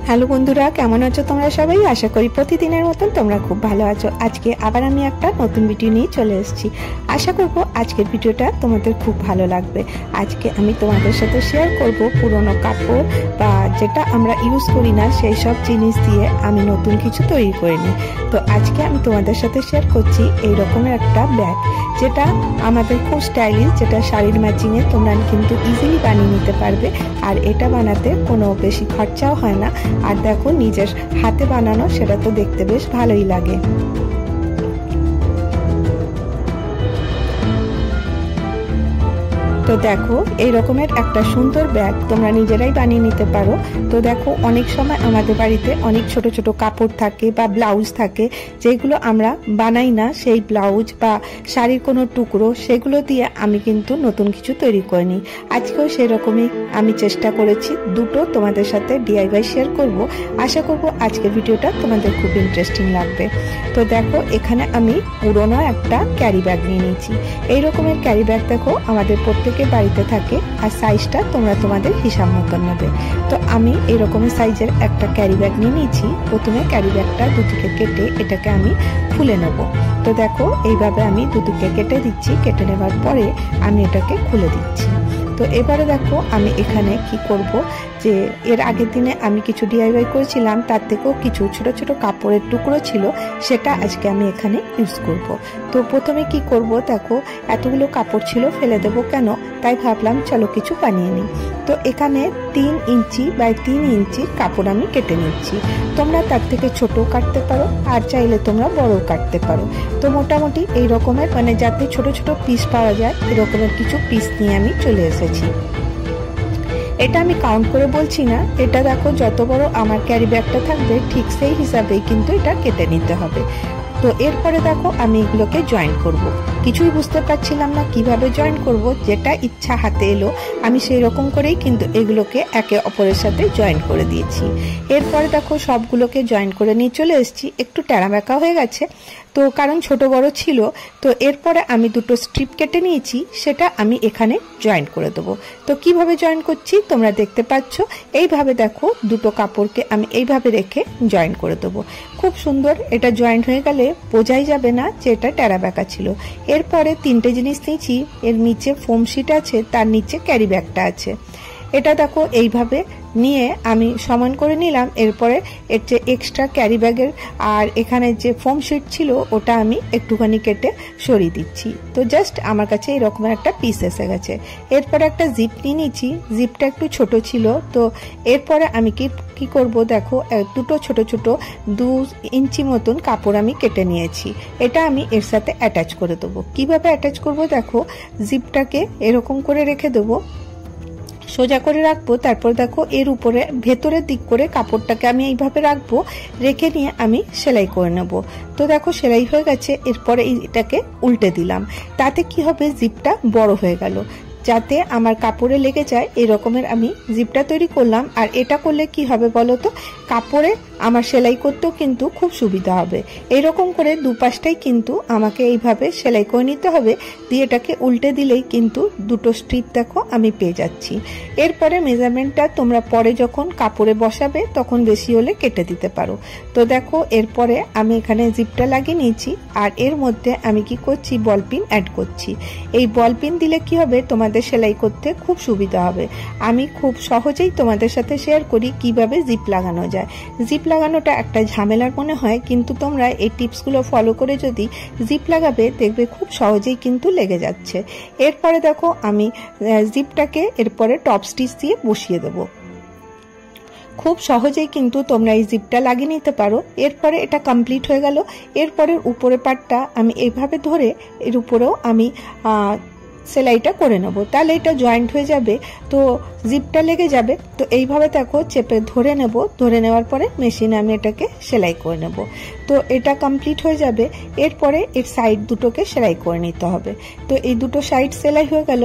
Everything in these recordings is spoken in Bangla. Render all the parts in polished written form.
হ্যালো বন্ধুরা, কেমন আছো তোমরা সবাই? আশা করি প্রতিদিনের মতন তোমরা খুব ভালো আছো। আজকে আবার আমি একটা নতুন ভিডিও নিয়ে চলে এসেছি। আশা করব আজকের ভিডিওটা তোমাদের খুব ভালো লাগবে। আজকে আমি তোমাদের সাথে শেয়ার করব পুরনো কাপড় বা যেটা আমরা ইউজ করি না সেই সব জিনিস দিয়ে আমি নতুন কিছু তৈরি করিনি। তো আজকে আমি তোমাদের সাথে শেয়ার করছি এই রকমের একটা ব্যাগ, যেটা আমাদের খুব স্টাইলিশ, যেটা শাড়ির ম্যাচিংয়ে তোমরা কিন্তু ইজিলি বানিয়ে নিতে পারবে। আর এটা বানাতে কোনো বেশি খরচাও হয় না। আর দেখো, নিজের হাতে বানানো, সেটা তো দেখতে বেশ ভালোই লাগে। তো দেখো, এই রকমের একটা সুন্দর ব্যাগ তোমরা নিজেরাই বানিয়ে নিতে পারো। তো দেখো, অনেক সময় আমাদের বাড়িতে অনেক ছোট ছোট কাপড় থাকে বা ব্লাউজ থাকে, যেগুলো আমরা বানাই না। সেই ব্লাউজ বা শাড়ির কোনো টুকরো, সেগুলো দিয়ে আমি কিন্তু নতুন কিছু তৈরি করিনি। আজকেও সেরকমই আমি চেষ্টা করেছি দুটো তোমাদের সাথে DIY শেয়ার করব। আশা করব আজকের ভিডিওটা তোমাদের খুব ইন্টারেস্টিং লাগবে। তো দেখো, এখানে আমি পুরোনো একটা ক্যারি ব্যাগ নিয়ে নিয়েছি। এই রকমের ক্যারি ব্যাগ দেখো আমাদের প্রত্যেক বাড়িতে থাকে, আর সাইজটা তোমরা তোমাদের হিসাব মতন নেবে। তো আমি এই রকমের সাইজের একটা ক্যারি ব্যাগ নিয়ে নিয়েছি। প্রথমে ক্যারি ব্যাগটা দুদিকে কেটে এটাকে আমি ফুলে নেব। তো দেখো, এইভাবে আমি দুদিকে কেটে দিচ্ছি। কেটে নেবার পরে আমি এটাকে খুলে দিচ্ছি। তো এবারে দেখো, আমি এখানে কি করব, যে এর আগের দিনে আমি কিছু DIY করেছিলাম, তার থেকেও কিছু ছোট ছোট কাপড়ের টুকরো ছিল, সেটা আজকে আমি এখানে ইউজ করব। তো প্রথমে কি করব, দেখো এতগুলো কাপড় ছিল, ফেলে দেবো কেন, তাই ভাবলাম চলো কিছু বানিয়ে নিই। তো এখানে 3 ইঞ্চি বাই 3 ইঞ্চির কাপড় আমি কেটে নিচ্ছি। তোমরা তার থেকে ছোটও কাটতে পারো, আর চাইলে তোমরা বড়ও কাটতে পারো। তো মোটামুটি এই রকমের, মানে যাতে ছোট ছোট পিস পাওয়া যায়, এরকমের কিছু পিস নিয়ে আমি চলে এসেছি। এটা আমি কাউন্ট করে বলছি না, এটা দেখো যত বড় আমার ক্যারি ব্যাগটা থাকবে ঠিক সেই হিসাবেই কিন্তু এটা কেটে নিতে হবে। তো এরপরে দেখো, আমি এগুলোকে জয়েন করব। কিছুই বুঝতে পারছিলাম না কিভাবে জয়েন করব, যেটা ইচ্ছা হাতে এলো আমি সেই রকম করেই কিন্তু এগুলোকে একে অপরের সাথে জয়েন করে দিয়েছি। এরপরে দেখো, সবগুলোকে জয়েন করে নিয়ে চলে এসেছি। একটু টেরা বেঁকা হয়ে গেছে, তো কারণ ছোট বড় ছিল। তো এরপরে আমি দুটো স্ট্রিপ কেটে নিয়েছি, সেটা আমি এখানে জয়েন করে দেবো। তো কিভাবে জয়েন করছি তোমরা দেখতে পাচ্ছ। এইভাবে দেখো, দুটো কাপড়কে আমি এইভাবে রেখে জয়েন করে দেবো। খুব সুন্দর, এটা জয়েন্ট হয়ে গেলে বোঝাই যাবে না যে এটা টেরা বেঁকা ছিল। এরপরে 3টে জিনিস নিয়েছি। এর নিচে ফোম শিট আছে, তার নিচে ক্যারি ব্যাগটা আছে। এটা দেখো এইভাবে নিয়ে আমি সমান করে নিলাম। এরপরে এর যে এক্সট্রা ক্যারি ব্যাগের আর এখানে যে ফোম শিট ছিল, ওটা আমি একটুখানি কেটে সরিয়ে দিচ্ছি। তো জাস্ট আমার কাছে এরকম একটা পিস এসে গেছে। এরপরে একটা জিপ নিয়ে নিচ্ছি। জিপটা একটু ছোট ছিল, তো এরপরে আমি কি করব, দেখো দুটো ছোট ছোট 2 ইঞ্চি মতন কাপড় আমি কেটে নিয়েছি। এটা আমি এর সাথে অ্যাটাচ করে দেবো। কিভাবে অ্যাটাচ করব, দেখো জিপটাকে এরকম করে রেখে দেবো, সোজা করে রাখবো। তারপর দেখো, এর উপরে ভেতরের দিক করে কাপড়টাকে আমি এইভাবে রাখবো, রেখে নিয়ে আমি সেলাই করে নেব। তো দেখো, সেলাই হয়ে গেছে। এরপরে এটাকে উল্টে দিলাম। তাতে কি হবে, জিপটা বড় হয়ে গেল, যাতে আমার কাপড়ে লেগে যায় এই রকমের আমি জিপটা তৈরি করলাম। আর এটা করলে কি হবে বলো তো, কাপড়ে আমার সেলাই করতেও কিন্তু খুব সুবিধা হবে। এইরকম করে দুপাশটাই কিন্তু আমাকে এইভাবে সেলাই করে নিতে হবে। দিয়ে এটাকে উল্টে দিলেই কিন্তু দুটো স্ট্রিপ দেখো আমি পেয়ে যাচ্ছি। এরপরে মেজারমেন্টটা তোমরা পরে যখন কাপড়ে বসাবে তখন বেশি হলে কেটে দিতে পারো। তো দেখো, এরপরে আমি এখানে জিপটা লাগিয়ে নিয়েছি। আর এর মধ্যে আমি কি করছি, বল পিন অ্যাড করছি। এই বল পিন দিলে কি হবে, তোমাদের সেলাই করতে খুব সুবিধা হবে। আমি খুব সহজেই তোমাদের সাথে শেয়ার করি কিভাবে জিপ লাগানো যায়। জিপ লাগানোটা একটা ঝামেলার মনে হয়, কিন্তু তোমরা এই টিপসগুলো ফলো করে যদি জিপ লাগাবে, দেখবে খুব সহজেই কিন্তু লেগে যাচ্ছে। এরপরে দেখো, আমি জিপটাকে এরপরে টপ স্টিচ দিয়ে বসিয়ে দেবো। খুব সহজেই কিন্তু তোমরা এই জিপটা লাগিয়ে নিতে পারো। এরপরে এটা কমপ্লিট হয়ে গেল। এরপরের উপরে পার্টটা আমি এইভাবে ধরে এর উপরেও আমি সেলাইটা করে নেব, তাহলে এটা জয়েন্ট হয়ে যাবে, তো জিপটা লেগে যাবে। তো এইভাবে দেখো চেপে ধরে নেব। ধরে নেওয়ার পরে মেশিনে আমি এটাকে সেলাই করে নেব। তো এটা কমপ্লিট হয়ে যাবে। এরপরে এর সাইড দুটোকে সেলাই করে নিতে হবে। তো এই দুটো সাইড সেলাই হয়ে গেল,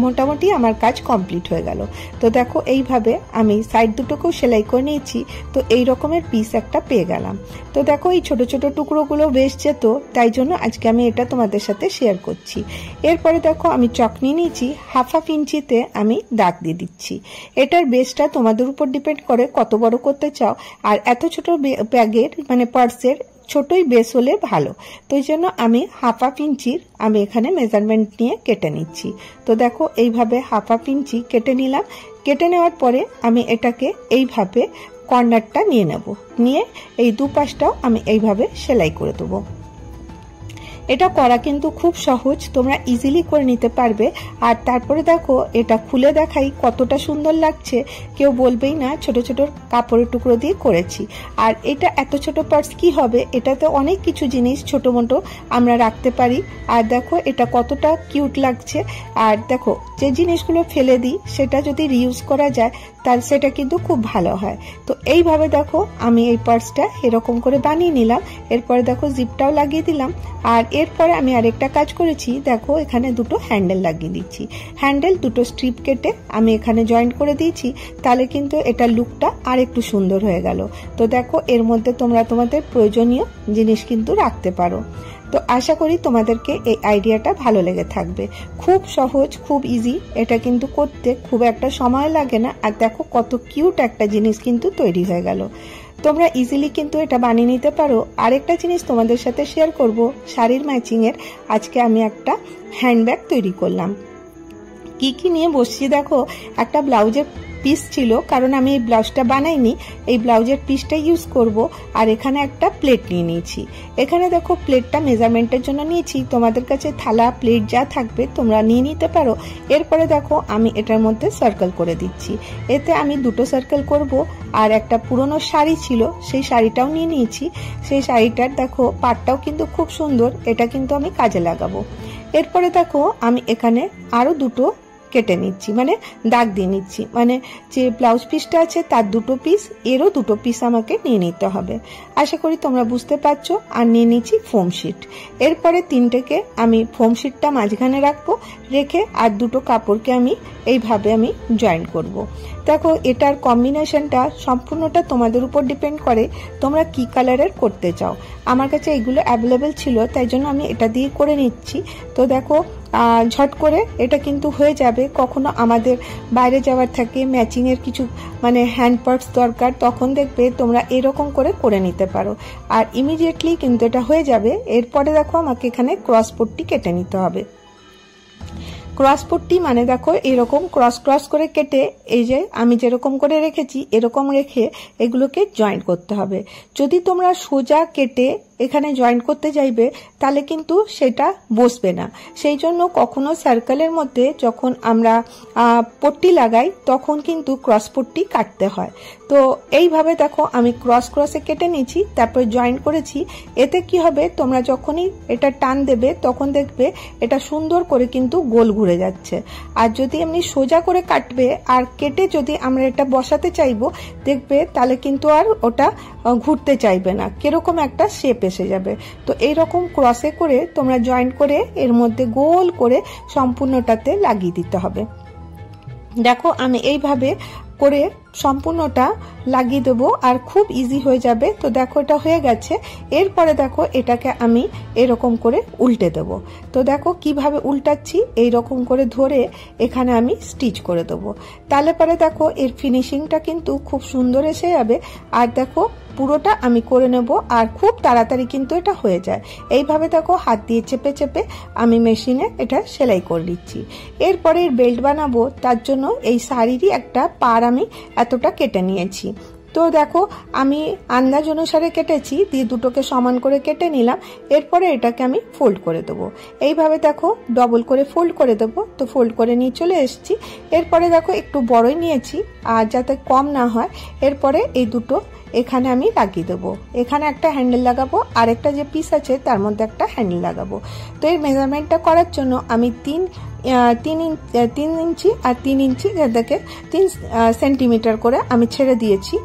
মোটামুটি আমার কাজ কমপ্লিট হয়ে গেল। তো দেখো, এইভাবে আমি সাইড দুটোকেও সেলাই করে নিয়েছি। তো এই রকমের পিস একটা পেয়ে গেলাম। তো দেখো, এই ছোট ছোট টুকরোগুলো বেশ যেত, তাই জন্য আজকে আমি এটা তোমাদের সাথে শেয়ার করছি। এরপরে দেখো, আমি চক নিয়ে নিয়েছি, 1/2 ইঞ্চিতে আমি দাগ দিয়ে দিচ্ছি। এটার বেসটা তোমাদের উপর ডিপেন্ড করে কত বড় করতে চাও, আর এত ছোট ব্যাগের মানে পার্সের ছোটই বেস হলে ভালো। তো এই জন্য আমি 1/2 ইঞ্চির আমি এখানে মেজারমেন্ট নিয়ে কেটে নিচ্ছি। তো দেখো এইভাবে 1/2 ইঞ্চি কেটে নিলাম। কেটে নেওয়ার পরে আমি এটাকে এইভাবে কর্নারটা নিয়ে নেব, নিয়ে এই দুপাশটাও আমি এইভাবে সেলাই করে দেবো। এটা করা কিন্তু খুব সহজ, তোমরা ইজিলি করে নিতে পারবে। আর তারপরে দেখো এটা খুলে দেখাই কতটা সুন্দর লাগছে, কেউ বলবেই না ছোট ছোট কাপড়ের টুকরো দিয়ে করেছি। আর এটা এত ছোট পার্স কি হবে, এটাতে অনেক কিছু জিনিস ছোট মোটো আমরা রাখতে পারি। আর দেখো এটা কতটা কিউট লাগছে। আর দেখো যে জিনিসগুলো ফেলে দিই সেটা যদি রিউজ করা যায় তাহলে সেটা কিন্তু খুব ভালো হয়। তো এইভাবে দেখো আমি এই পার্সটা এরকম করে বানিয়ে নিলাম। এরপরে দেখো জিপটাও লাগিয়ে দিলাম। আর এরপরে আমি আরেকটা কাজ করেছি, দেখো এখানে দুটো হ্যান্ডেল লাগিয়ে দিচ্ছি। হ্যান্ডেল দুটো স্ট্রিপ কেটে আমি এখানে জয়েন্ট করে দিয়েছি, তাহলে কিন্তু এটা লুকটা আর একটু সুন্দর হয়ে গেল। তো দেখো এর মধ্যে তোমরা তোমাদের প্রয়োজনীয় জিনিস কিন্তু রাখতে পারো। তো আশা করি তোমাদেরকে এই আইডিয়াটা ভালো লেগে থাকবে। খুব সহজ, খুব ইজি, এটা কিন্তু করতে খুব একটা সময় লাগে না। আর দেখো কত কিউট একটা জিনিস কিন্তু তৈরি হয়ে গেল। তোমরা ইজিলি কিন্তু এটা বানিয়ে নিতে পারো। আরেকটা জিনিস তোমাদের সাথে শেয়ার করব, শাড়ির ম্যাচিং এর আজকে আমি একটা হ্যান্ডব্যাগ তৈরি করলাম। কি কি নিয়ে বসছি দেখো, একটা ব্লাউজের পিস ছিল, কারণ আমি এই ব্লাউজটা বানাইনি, এই ব্লাউজের পিসটা ইউজ করব। আর এখানে একটা প্লেট নিয়ে নিয়েছি। এখানে দেখো প্লেটটা মেজারমেন্টের জন্য নিয়েছি, তোমাদের কাছে থালা প্লেট যা থাকবে তোমরা নিয়ে নিতে পারো। এরপরে দেখো আমি এটার মধ্যে সার্কেল করে দিচ্ছি। এতে আমি দুটো সার্কেল করব। আর একটা পুরনো শাড়ি ছিল, সেই শাড়িটাও নিয়ে নিয়েছি। সেই শাড়িটার দেখো পাটটাও কিন্তু খুব সুন্দর, এটা কিন্তু আমি কাজে লাগাবো। এরপরে দেখো আমি এখানে আরো দুটো কেটে নিচ্ছি, মানে দাগ দিয়ে নিচ্ছি, মানে যে ব্লাউজ পিসটা আছে তার দুটো পিস, এরও দুটো পিস আমাকে নিয়ে নিতে হবে। আশা করি তোমরা বুঝতে পারছো। আর নিয়ে নিচ্ছি ফোম শিট। এরপরে তিনটেকে আমি ফোম শিটটা মাঝখানে রাখবো, রেখে আর দুটো কাপড়কে আমি এইভাবে আমি জয়েন করব। দেখো এটার কম্বিনেশনটা সম্পূর্ণটা তোমাদের উপর ডিপেন্ড করে তোমরা কি কালারের করতে চাও। আমার কাছে এগুলো অ্যাভেলেবেল ছিল, তাই জন্য আমি এটা দিয়ে করে নিচ্ছি। তো দেখো ঝট করে এটা কিন্তু হয়ে যাবে। কখনো আমাদের বাইরে যাওয়ার থাকে, ম্যাচিং এর কিছু মানে হ্যান্ড পার্টস দরকার, তখন দেখবে তোমরা এরকম করে নিতে পারো। আর ইমিডিয়েটলি কিন্তু এটা হয়ে যাবে। এরপরে দেখো আমাকে এখানে ক্রস পট্টি কেটে নিতে হবে। ক্রস পট্টি মানে দেখো এরকম ক্রস ক্রস করে কেটে, এই যে আমি যেরকম করে রেখেছি এরকম রেখে এগুলোকে জয়েন্ট করতে হবে। যদি তোমরা সোজা কেটে এখানে জয়েন্ট করতে যাইবে তাহলে কিন্তু সেটা বসবে না। সেই জন্য কখনো সার্কেলের মধ্যে যখন আমরা পট্টি লাগাই তখন কিন্তু ক্রস পট্টি কাটতে হয়। তো এইভাবে দেখো আমি ক্রস ক্রসে কেটে নিয়েছি, তারপর জয়েন্ট করেছি। এতে কি হবে, তোমরা যখনই এটা টান দেবে তখন দেখবে এটা সুন্দর করে কিন্তু গোল ঘুরে যাচ্ছে। আর যদি এমনি সোজা করে কাটবে আর কেটে যদি আমরা এটা বসাতে চাইবো দেখবে তাহলে কিন্তু আর ওটা ঘুরতে চাইবে না, কিরকম একটা শেপ এসে যাবে। তো এইরকম ক্রসে করে তোমরা জয়েন্ট করে এর মধ্যে গোল করে সম্পূর্ণটাতে লাগিয়ে দিতে হবে। দেখো আমি এইভাবে করে সম্পূর্ণটা লাগিয়ে দেবো আর খুব ইজি হয়ে যাবে। তো দেখো এটা হয়ে গেছে। এরপরে দেখো এটাকে আমি এরকম করে উল্টে দেবো। তো দেখো কিভাবে উল্টাচ্ছি, এইরকম করে ধরে এখানে আমি স্টিচ করে দেবো। তাহলে পরে দেখো এর ফিনিশিংটা কিন্তু খুব সুন্দর এসে যাবে। আর দেখো পুরোটা আমি করে নেব আর খুব তাড়াতাড়ি কিন্তু এটা হয়ে যায়। এইভাবে দেখো হাত দিয়ে চেপে চেপে আমি মেশিনে এটা সেলাই করে দিচ্ছি। এরপরে এর বেল্ট বানাবো, তার জন্য এই শাড়িরই একটা পাড় আমি এতটা কেটে নিয়েছি। তো দেখো আমি আন্দাজ অনুসারে কেটেছি, দিয়ে দুটোকে সমান করে কেটে নিলাম। এরপরে এটাকে আমি ফোল্ড করে দেবো। এইভাবে দেখো ডবল করে ফোল্ড করে দেবো। তো ফোল্ড করে নিয়ে চলে এসেছি। এরপরে দেখো একটু বড়ই নিয়েছি আর যাতে কম না হয়। এরপরে এই দুটো এখানে আমি লাগিয়ে দেবো। এখানে একটা হ্যান্ডেল লাগাবো, আর একটা যে পিস আছে তার মধ্যে একটা হ্যান্ডেল লাগাবো। তো এই মেজারমেন্টটা করার জন্য আমি 3 ইঞ্চি আর 3 ইঞ্চি থেকে 3 সেন্টিমিটার করে আমি ছেড়ে দিয়েছি।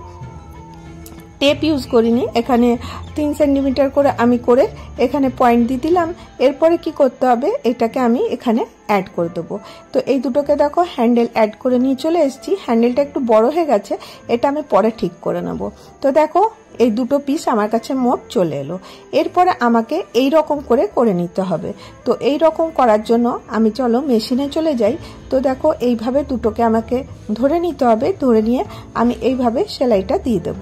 টেপ ইউজ করিনি, এখানে 3 সেন্টিমিটার করে আমি করে এখানে পয়েন্ট দিয়ে দিলাম। এরপরে কি করতে হবে, এটাকে আমি এখানে অ্যাড করে দেবো। তো এই দুটোকে দেখো হ্যান্ডেল অ্যাড করে নিয়ে চলে এসেছি। হ্যান্ডেলটা একটু বড় হয়ে গেছে, এটা আমি পরে ঠিক করে নেব। তো দেখো এই দুটো পিস আমার কাছে মোট চলে এলো। এরপরে আমাকে এই রকম করে নিতে হবে। তো এই রকম করার জন্য আমি চলো মেশিনে চলে যাই। তো দেখো এইভাবে দুটোকে আমাকে ধরে নিতে হবে, ধরে নিয়ে আমি এইভাবে সেলাইটা দিয়ে দেব।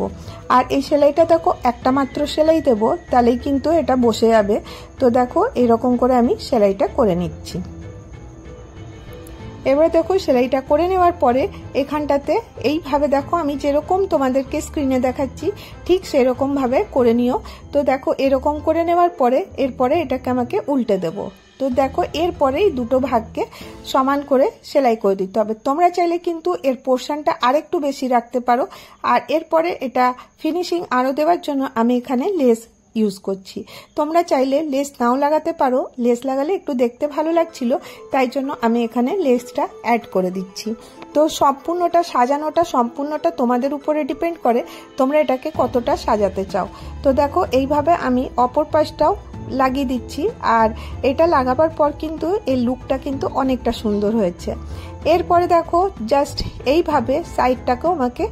আর এই সেলাইটা দেখো একটা মাত্র সেলাই দেব, তাহলেই কিন্তু এটা বসে যাবে। তো দেখো এরকম করে আমি সেলাইটা করে নিচ্ছি। এবারে দেখো সেলাইটা করে নেওয়ার পরে এখানটাতে এইভাবে দেখো আমি যেরকম তোমাদেরকে স্ক্রিনে দেখাচ্ছি ঠিক সেরকম ভাবে করে নিও। তো দেখো এরকম করে নেওয়ার পরে এরপরে এটাকে আমাকে উল্টে দেব। তো দেখো এরপরেই দুটো ভাগকে সমান করে সেলাই করে দিতে হবে। তোমরা চাইলে কিন্তু এর পোর্শনটা আরেকটু বেশি রাখতে পারো। আর এরপরে এটা ফিনিশিং আরো দেওয়ার জন্য আমি এখানে লেস ইউজ করছি। তোমরা চাইলে লেস নাও লাগাতে পারো, লেস লাগালে একটু দেখতে ভালো লাগছিল, তাই জন্য আমি এখানে লেসটা অ্যাড করে দিচ্ছি। তো সম্পূর্ণটা সাজানোটা সম্পূর্ণটা তোমাদের উপরে ডিপেন্ড করে তোমরা এটাকে কতটা সাজাতে চাও। তো দেখো এইভাবে আমি অপর পাশটাও লাগিয়ে দিচ্ছি। আর এটা লাগাবার পর কিন্তু এই লুকটা কিন্তু অনেকটা সুন্দর হয়েছে। এরপরে দেখো জাস্ট এইভাবে সাইডটাকেও আমাকে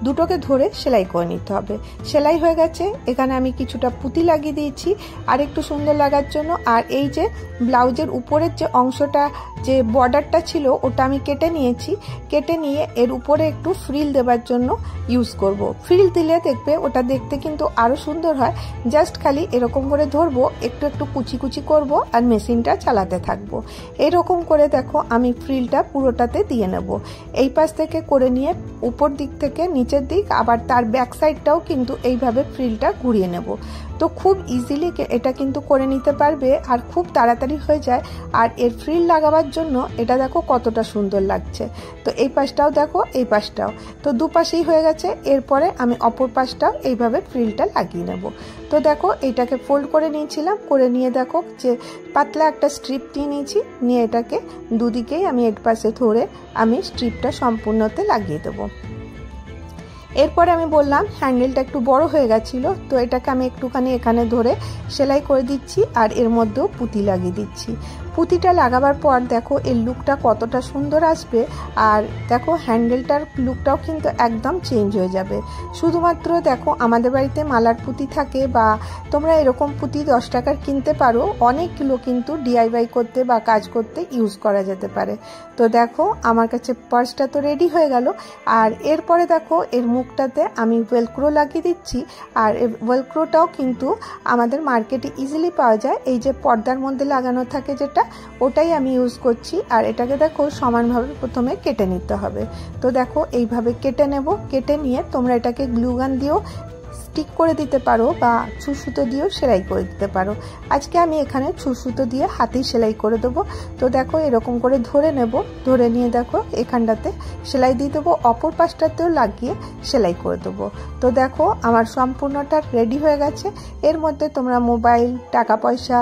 দুটোকে ধরে সেলাই করে নিতে হবে। সেলাই হয়ে গেছে, এখানে আমি কিছুটা পুঁতি লাগিয়ে দিয়েছি আর একটু সুন্দর লাগার জন্য। আর এই যে ব্লাউজের উপরের যে অংশটা যে বর্ডারটা ছিল ওটা আমি কেটে নিয়েছি। কেটে নিয়ে এর উপরে একটু ফ্রিল দেওয়ার জন্য ইউজ করব। ফ্রিল দিলে দেখবে ওটা দেখতে কিন্তু আরো সুন্দর হয়। জাস্ট খালি এরকম করে ধরবো, একটু একটু কুচি কুচি করব আর মেশিনটা চালাতে থাকবো। এরকম করে দেখো আমি ফ্রিলটা পুরোটাতে দিয়ে নেব। এই পাশ থেকে করে নিয়ে উপর দিক থেকে নিচের দিক আবার তার ব্যাক সাইডটাও কিন্তু এইভাবে ফ্রিলটা ঘুরিয়ে নেব। তো খুব ইজিলি এটা কিন্তু করে নিতে পারবে আর খুব তাড়াতাড়ি হয়ে যায়। আর এর ফ্রিল লাগাবার জন্য এটা দেখো কতটা সুন্দর লাগছে। তো এই পাশটাও দেখো, এই পাশটাও, তো দুপাশেই হয়ে গেছে। এরপরে আমি অপর পাশটাও এইভাবে ফ্রিলটা লাগিয়ে নেব। তো দেখো এটাকে ফোল্ড করে নিয়েছিলাম, করে নিয়ে দেখো যে পাতলা একটা স্ট্রিপ নিয়ে নিয়েছি, নিয়ে এটাকে দুদিকেই আমি এক পাশে ধরে আমি স্ট্রিপটা সম্পূর্ণতে লাগিয়ে দেবো। এরপরে আমি বললাম হ্যান্ডেলটা একটু বড় হয়ে গেছিলো, তো এটাকে আমি একটুখানি এখানে ধরে সেলাই করে দিচ্ছি আর এর মধ্যেও পুঁতি লাগিয়ে দিচ্ছি। পুঁতিটা লাগাবার পর দেখো এর লুকটা কতটা সুন্দর আসবে। আর দেখো হ্যান্ডেলটার লুকটাও কিন্তু একদম চেঞ্জ হয়ে যাবে। শুধুমাত্র দেখো আমাদের বাড়িতে মালার পুঁতি থাকে বা তোমরা এরকম পুঁতি 10 টাকার কিনতে পারো, অনেকগুলো কিন্তু ডিআইওয়াই করতে বা কাজ করতে ইউজ করা যেতে পারে। তো দেখো আমার কাছে পার্সটা তো রেডি হয়ে গেল। আর এরপরে দেখো এর মুখটাতে আমি ওয়েলক্রো লাগিয়ে দিচ্ছি। আর ওয়েলক্রোটাও কিন্তু আমাদের মার্কেটে ইজিলি পাওয়া যায়, এই যে পর্দার মধ্যে লাগানো থাকে যেটা, ওটাই আমি ইউজ করছি। আর এটাকে দেখো সমানভাবে প্রথমে কেটে নিতে হবে। তো দেখো এইভাবে কেটে নেব। কেটে নিয়ে তোমরা এটাকে গ্লু গান দিয়েও স্টিক করে দিতে পারো বা ছুঁচ সুতো দিয়েও সেলাই করে দিতে পারো। আজকে আমি এখানে ছুঁচ সুতো দিয়ে হাতেই সেলাই করে দেবো। তো দেখো এরকম করে ধরে নেব, ধরে নিয়ে দেখো এখানটাতে সেলাই দিয়ে দেবো, অপর পাশটাতেও লাগিয়ে সেলাই করে দেবো। তো দেখো আমার সম্পূর্ণটা রেডি হয়ে গেছে। এর মধ্যে তোমরা মোবাইল, টাকা পয়সা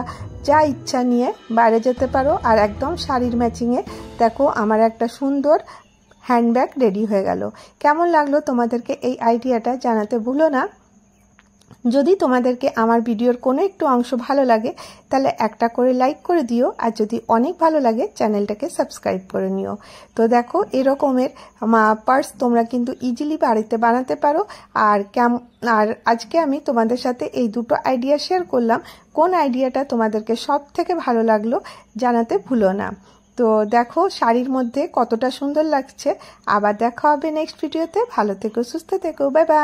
যা ইচ্ছা নিয়ে বাইরে যেতে পারো। আর একদম শাড়ির ম্যাচিংয়ে দেখো আমার একটা সুন্দর হ্যান্ডব্যাগ রেডি হয়ে গেল। কেমন লাগলো তোমাদেরকে এই আইডিয়াটা জানাতে ভুলো না। যদি তোমাদেরকে আমার ভিডিওর কোনো একটু অংশ ভালো লাগে তাহলে একটা করে লাইক করে দিও, আর যদি অনেক ভালো লাগে চ্যানেলটাকে সাবস্ক্রাইব করে নিও। তো দেখো এরকমের পার্স তোমরা কিন্তু ইজিলি বাড়িতে বানাতে পারো। আর আজকে আমি তোমাদের সাথে এই দুটো আইডিয়া শেয়ার করলাম। কোন আইডিয়াটা তোমাদেরকে সব থেকে ভালো লাগলো জানাতে ভুলো না। তো দেখো শাড়ির মধ্যে কতটা সুন্দর লাগছে। আবার দেখা হবে নেক্সট ভিডিওতে। ভালো থেকো, সুস্থ থেকো, বাই বাই।